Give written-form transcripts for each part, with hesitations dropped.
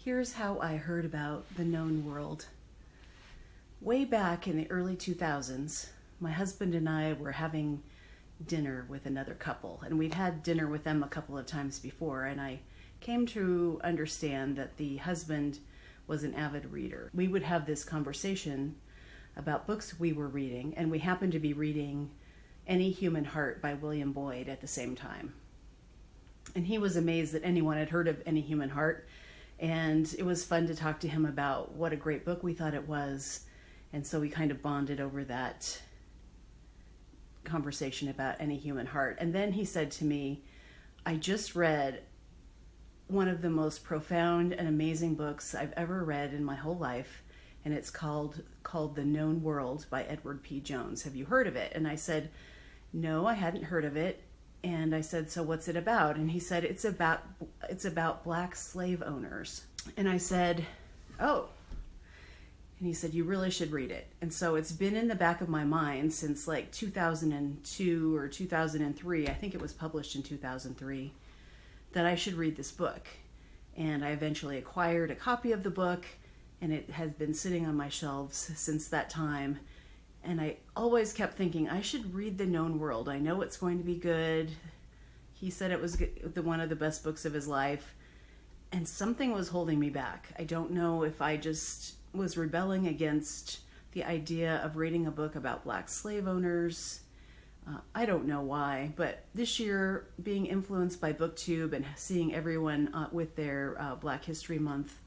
Here's how I heard about the known world. Way back in the early 2000s, my husband and I were having dinner with another couple, and we'd had dinner with them a couple of times before, and I came to understand that the husband was an avid reader. We would have this conversation about books we were reading, and we happened to be reading Any Human Heart by William Boyd at the same time. And he was amazed that anyone had heard of Any Human Heart, and it was fun to talk to him about what a great book we thought it was. And so we kind of bonded over that conversation about Any Human Heart. And then he said to me, I just read one of the most profound and amazing books I've ever read in my whole life, and it's called The Known World by Edward P. Jones. Have you heard of it? And I said, no, I hadn't heard of it. And I said, so what's it about? And he said, it's about black slave owners. And I said, oh. And he said, you really should read it. And so it's been in the back of my mind since like 2002 or 2003. I think it was published in 2003, that I should read this book. And I eventually acquired a copy of the book, and it has been sitting on my shelves since that time. And I always kept thinking, I should read The Known World. I know it's going to be good. He said it was one of the best books of his life. And something was holding me back. I don't know if I just was rebelling against the idea of reading a book about black slave owners. I don't know why, but this year, being influenced by BookTube and seeing everyone with their Black History Month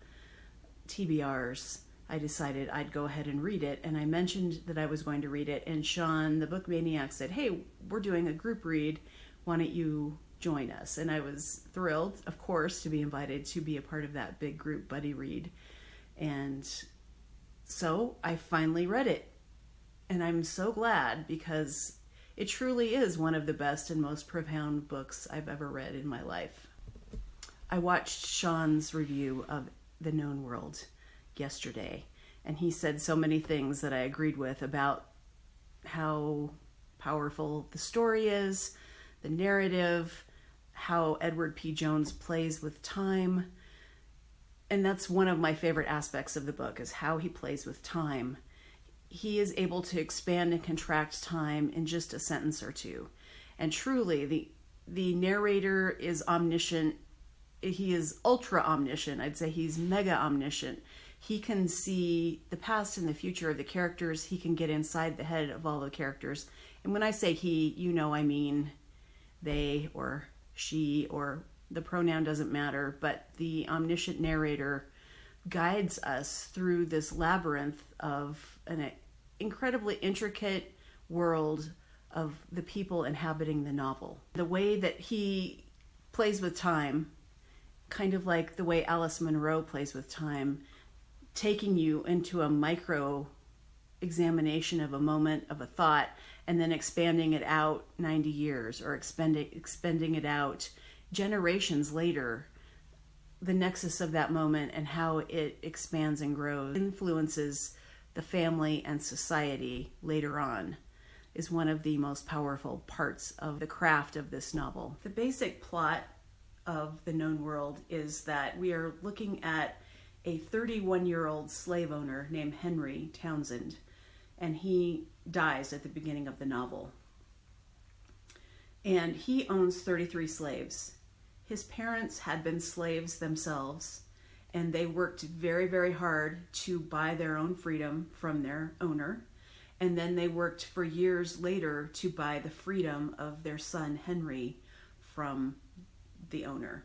TBRs, I decided I'd go ahead and read it. And I mentioned that I was going to read it, and Sean, the book maniac, said, hey, we're doing a group read. Why don't you join us? And I was thrilled, of course, to be invited to be a part of that big group buddy read. And so I finally read it. And I'm so glad, because it truly is one of the best and most profound books I've ever read in my life. I watched Sean's review of The Known World yesterday, and he said so many things that I agreed with about how powerful the story is, the narrative, how Edward P. Jones plays with time. And that's one of my favorite aspects of the book, is how he plays with time. He is able to expand and contract time in just a sentence or two. And truly, the narrator is omniscient. He is ultra omniscient. I'd say he's mega omniscient. He can see the past and the future of the characters. He can get inside the head of all the characters. And when I say he, I mean they or she, or the pronoun doesn't matter, but the omniscient narrator guides us through this labyrinth of an incredibly intricate world of the people inhabiting the novel. The way that he plays with time, kind of like the way Alice Munro plays with time, taking you into a micro examination of a moment, of a thought, and then expanding it out 90 years, or expanding it out generations later. The nexus of that moment and how it expands and grows, influences the family and society later on, is one of the most powerful parts of the craft of this novel. The basic plot of The Known World is that we are looking at a 31-year-old slave owner named Henry Townsend, and he dies at the beginning of the novel. And he owns 33 slaves. His parents had been slaves themselves, and they worked very, very hard to buy their own freedom from their owner. And then they worked for years later to buy the freedom of their son Henry from the owner.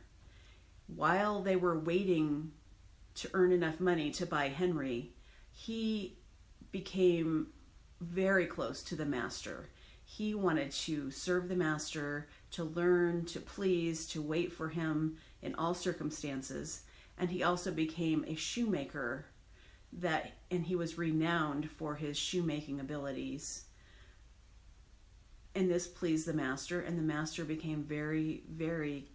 While they were waiting to earn enough money to buy Henry, he became very close to the master. He wanted to serve the master, to learn, to please, to wait for him in all circumstances. And he also became a shoemaker, and he was renowned for his shoemaking abilities. And this pleased the master, and the master became very, very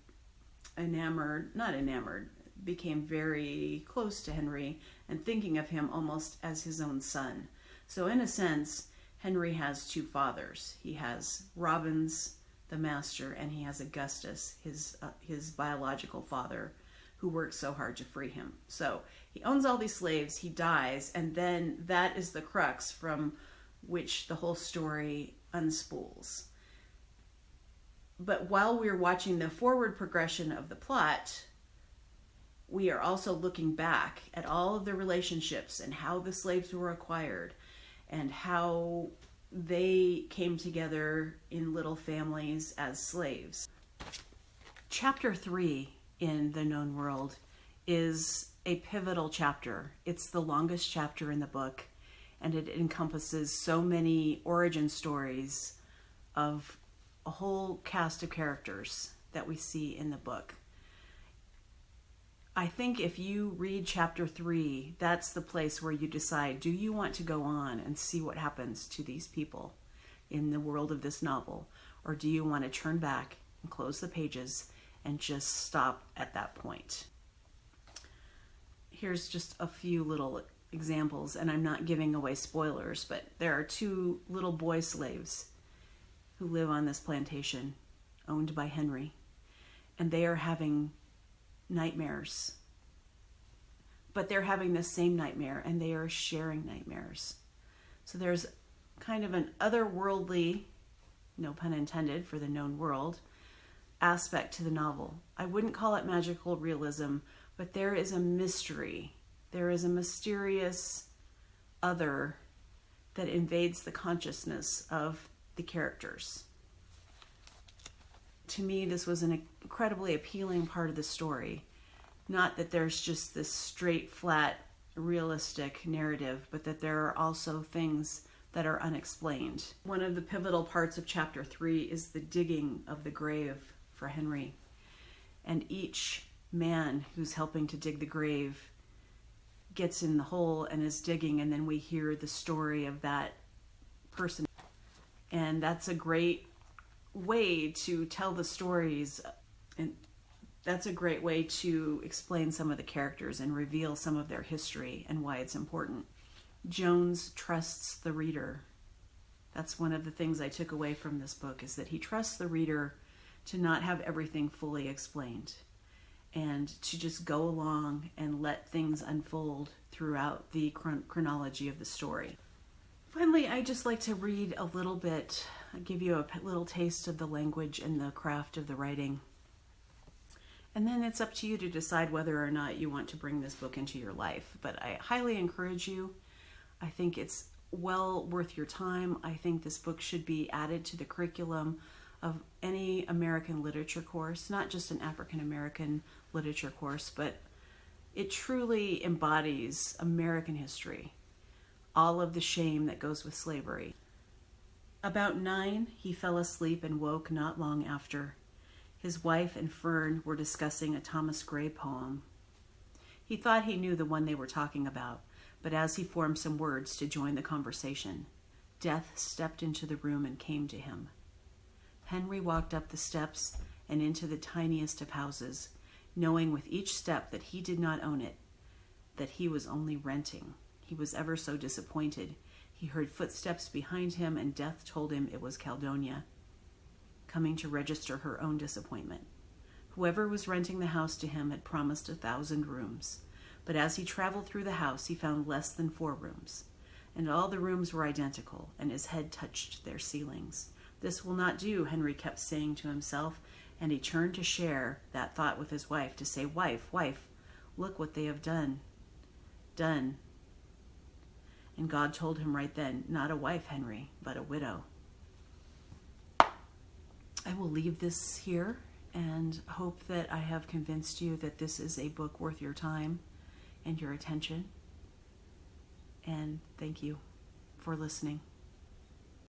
became very close to Henry and thinking of him almost as his own son. So in a sense, Henry has two fathers. He has Robbins, the master, and he has Augustus, his biological father, who worked so hard to free him. So he owns all these slaves, he dies, and then that is the crux from which the whole story unspools. But while we're watching the forward progression of the plot, we are also looking back at all of the relationships and how the slaves were acquired and how they came together in little families as slaves. Chapter 3 in The Known World is a pivotal chapter. It's the longest chapter in the book, and it encompasses so many origin stories of a whole cast of characters that we see in the book. I think if you read chapter 3, that's the place where you decide, do you want to go on and see what happens to these people in the world of this novel? Or do you want to turn back and close the pages and just stop at that point? Here's just a few little examples, and I'm not giving away spoilers, but there are 2 little boy slaves who live on this plantation owned by Henry, and they are having nightmares. But they're having the same nightmare, and they are sharing nightmares. So there's kind of an otherworldly, no pun intended for the known world, aspect to the novel. I wouldn't call it magical realism, but there is a mystery. There is a mysterious other that invades the consciousness of the characters. To me, this was an incredibly appealing part of the story. Not that there's just this straight, flat, realistic narrative, but that there are also things that are unexplained. One of the pivotal parts of chapter 3 is the digging of the grave for Henry. And each man who's helping to dig the grave gets in the hole and is digging, and then we hear the story of that person. And that's a great way to tell the stories, and that's a great way to explain some of the characters and reveal some of their history and why it's important. Jones trusts the reader. That's one of the things I took away from this book, is that he trusts the reader to not have everything fully explained and to just go along and let things unfold throughout the chronology of the story. Finally, I just like to read a little bit, give you a little taste of the language and the craft of the writing. And then it's up to you to decide whether or not you want to bring this book into your life. But I highly encourage you. I think it's well worth your time. I think this book should be added to the curriculum of any American literature course, not just an African American literature course, but it truly embodies American history, all of the shame that goes with slavery. About 9, he fell asleep and woke not long after. His wife and Fern were discussing a Thomas Gray poem. He thought he knew the one they were talking about, but as he formed some words to join the conversation, Death stepped into the room and came to him. Henry walked up the steps and into the tiniest of houses, knowing with each step that he did not own it, that he was only renting. He was ever so disappointed. He heard footsteps behind him, and Death told him it was Caldonia, coming to register her own disappointment. Whoever was renting the house to him had promised 1,000 rooms, but as he traveled through the house, he found less than 4 rooms, and all the rooms were identical, and his head touched their ceilings. This will not do, Henry kept saying to himself, and he turned to share that thought with his wife, to say, wife, look what they have done. And God told him right then, not a wife, Henry, but a widow. I will leave this here and hope that I have convinced you that this is a book worth your time and your attention. And thank you for listening.